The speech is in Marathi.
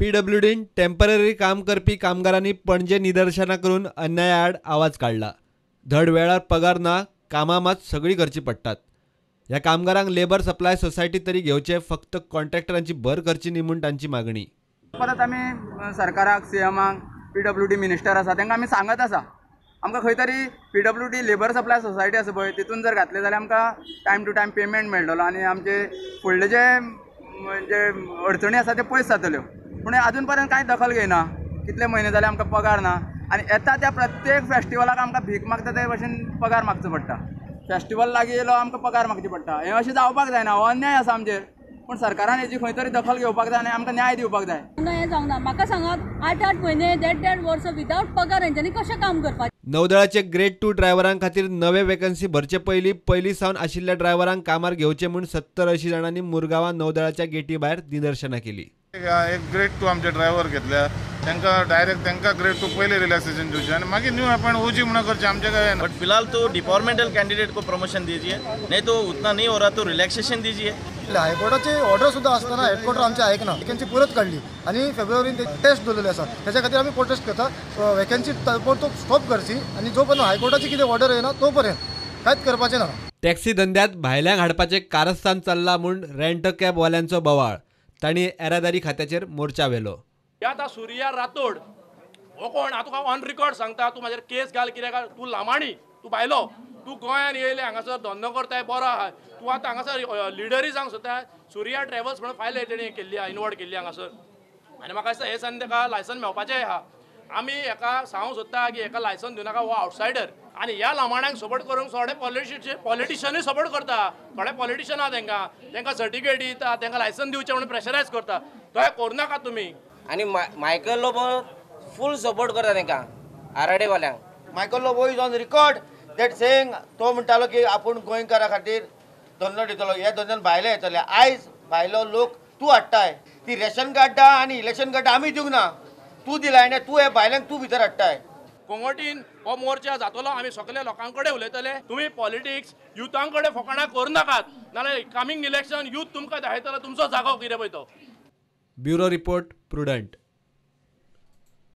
PWDन टेम्पररी काम करपी कामगारांनी पणजे निदर्शनां करून अन्यायाआड आवाज काढला। धड वेळार पगार ना, कामां मात सगळी करची पडटात। ह्या कामगारांक लेबर सप्लाय सोसायटी तरी घेवचे, फक्त कॉन्ट्रॅक्टरांची भर करची न्ही म्हूण तांची मागणी। परत आमी सरकाराक CMाक PWD मिनिस्टर आसा तांकां आमी सांगत आसा, आमकां खंय तरी PWD लेबर सप्लाय सोसायटी आसा पळय तितून जर घातले जाल्यार आमकां टायम टू टायम पेमेंट मेळटलो आनी आमचे फुडले जे अडचणी आसा ते पयस जातल्यो। पूण अजून पर्यंत कांय दखल घेयना, कितले म्हयने जाले आमकां पगार ना आनी येता त्या प्रत्येक फेस्टिवलाक आमकां भीक मागता ते भशेन पगार मागचो पडटा। फेस्टिवल लागीं येयलो आमकां पगार मागची पडटा। हें अशें जावपाक जायना, हो अन्याय आसा आमचेर। पूण सरकारान हेची खंय तरी दखल घेवपाक जाय आनी आमकां न्याय दिवपाक जाय। हें जावंक ना। म्हाका सांगात 8 म्हयने 1.5 वर्स विदावट पगार हेंच्यांनी कशें काम करपाचें? नौदळाचे ग्रेड 2 ड्रायव्हरां खातीर नवे वेकन्सी भरचे पयलीं सावन आशिल्ल्या ड्रायव्हरांक कामार घेवचे म्हूण 70-80 जाणांनी मुरगांवां नौदळाच्या गेटी भायर निदर्शनां केली। एक ग्रेड 2 आमचे ड्रायव्हर घेतल्या, तांकां डायरेक्ट तांकां ग्रेड 2 पयले रिलॅक्सेशन दिवचें आनी मागीर न्यू अपॉइंट ओजी म्हणून करचें, आमचे काय। बट फिलहाल तो डिपार्टमेंटल कैंडिडेट को प्रमोशन दीजिए, नहीं तो उतना नहीं हो रहा तो रिलैक्सेशन दीजिए। हायकोर्टाची ऑर्डर सुद्धा असताना हेडक्वार्टर आमचे ऐकना, वॅकन्सी परत काढली आणि फेब्रुवारीत टेस्ट दवरलेले आसा, त्याच्या खातीर आमी प्रोटेस्ट करता। वॅकन्सी ताबडतोब स्टॉप करची आणि जोपर्यंत हायकोर्टाची कितें ऑर्डर येना तोपर्यंत कांयच करपाचें ना। टॅक्सी धंद्यात भायल्यांक हाडपाचें कारस्थान चल्लां म्हूण रेंट कॅब वाल्यांचो बोवाळ। तांणी येरादारी खात्याचेर मोर्चा व्हेलो। आतां सुर्या रातोड हो कोण? हांव तुका ऑन रिकॉर्ड सांगता, तूं म्हाजेर केस घाल, कित्याक तूं लामाणी, तूं भायलो, तूं गोंयान येयले, हांगासर धंदो करताय, बरो आहा, तूं आतां हांगासर लिडरी जावंक सोदता। सुर्या ट्रॅव्हल्स म्हणून फायल तेणी केल्ली आहा, इनवॉर्ड केल्ली हांगासर, आनी म्हाका दिसता हे संद ताका लायसन मेळपाचें आहा। आमी हेका सांगूंक सोदता की हेका लायसन दिवनाका, हो आउटसायडर। आनी ह्या लामाण्यांक सपोर्ट करूंक थोडे पॉलिटिशियनूय सपोर्ट करता, थोडे पॉलिटिशियन आहा तांकां सर्टिफिकेट दिता, तांकां लायसन दिवचें म्हणून प्रेशरायज करता। तशें करूं नाका तुमी। आणि मायकल लोबो फुल सपोर्ट करता तांकां आराडे वाल्यांक। Michael Lobo is on record that saying, तो म्हणटालो की आपूण गोंयकारा खातीर धंदो दितलो, हे धंद्यान भायले येतले। आयज भायलो लोक तूं हाडटाय, ती रेशन कार्डा आनी इलेक्शन कार्डा आमी दिवंक ना, तूं दिलाय आनी तूं हे भायल्यांक तूं भितर हाडटाय। कोंगोटीन हो मोर्चा जातलो, आमी सगळे लोकां कडेन उलयतले। तुमी पॉलिटिक्स युथां कडेन फकाणां करूं नाकात, नाल्यार कमिंग इलेक्शन यूथ तुमकां दाखयतलो तुमचो जागो कितें पळय तो। Bureau report, prudent.